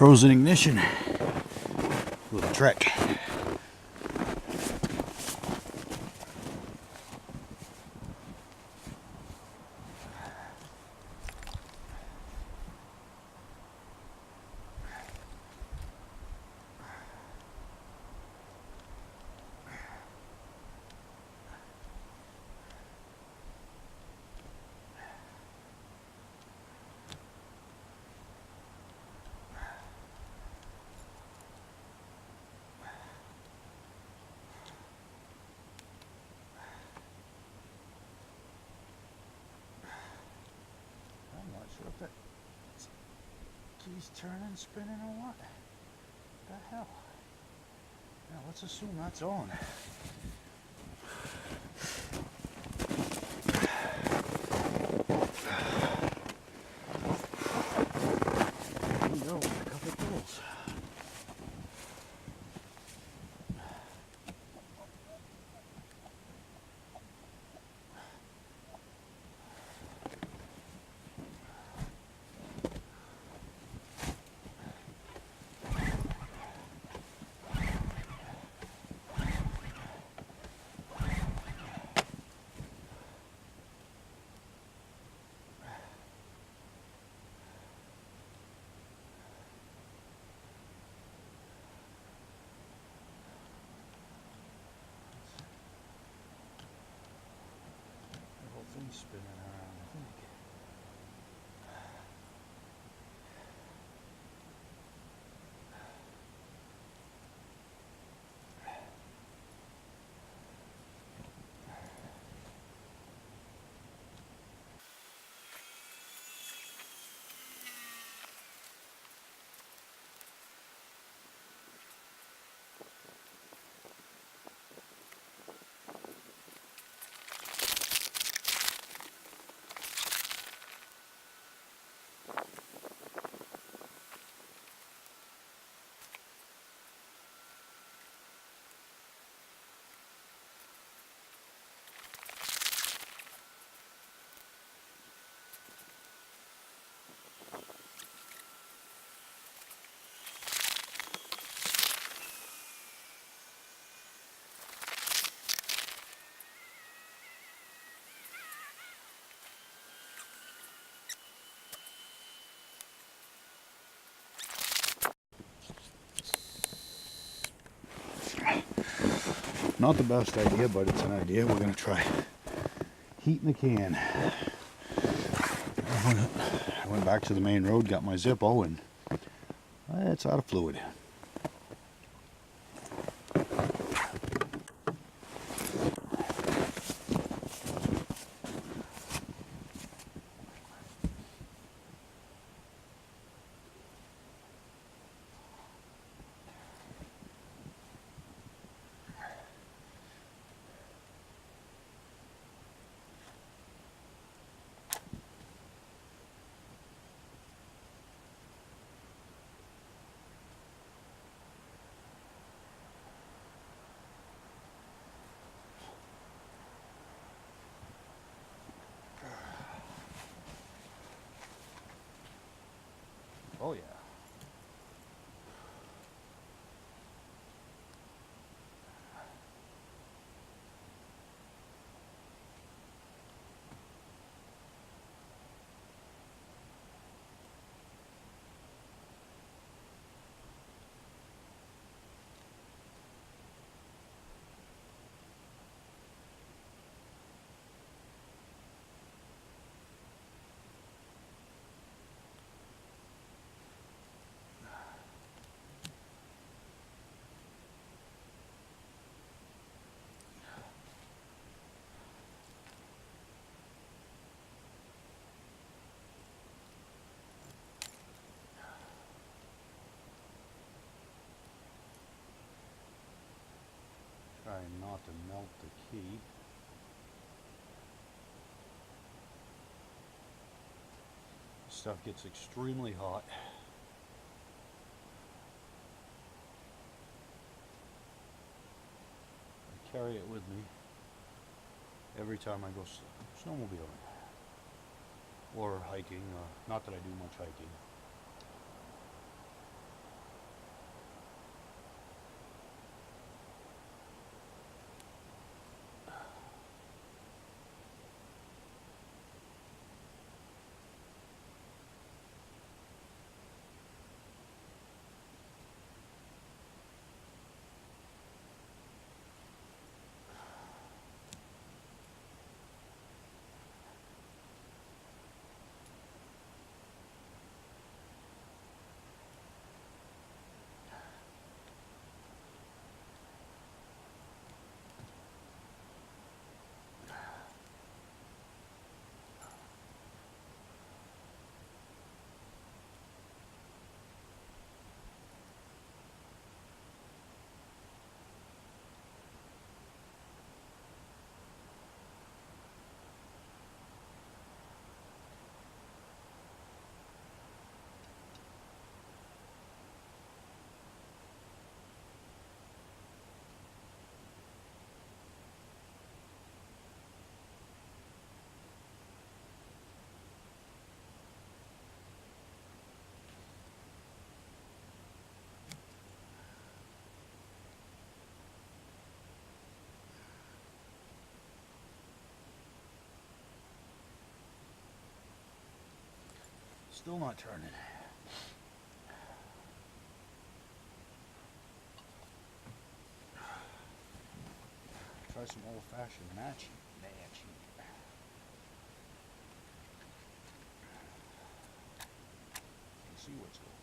frozen ignition. Little trick. I'm not sure if that key's turning, spinning, or what. The hell? Now let's assume that's on. There we go, a couple pulls. The whole thing's spinning around, I think. Not the best idea, but it's an idea. We're going to try heating the can. I went back to the main road, got my Zippo, and it's out of fluid. Oh yeah. Trying not to melt the key. Stuff gets extremely hot. I carry it with me every time I go snowmobiling or hiking. Not that I do much hiking. Still not turning. Try some old-fashioned matching. See what's going on.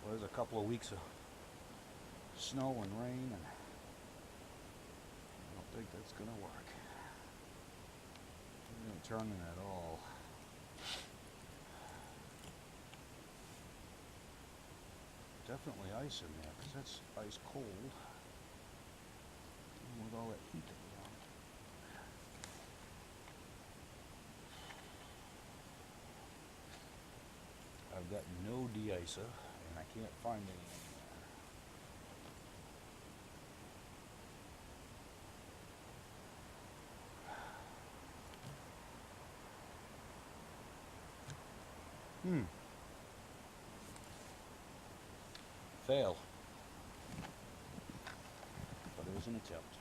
Well, there's a couple of weeks of snow and rain, and I don't think that's gonna work. It ain't turning at all. Definitely ice in there, because that's ice cold. Even with all that heat that was on it. I've got no de-icer, and I can't find any anywhere. Fail. But it was an attempt.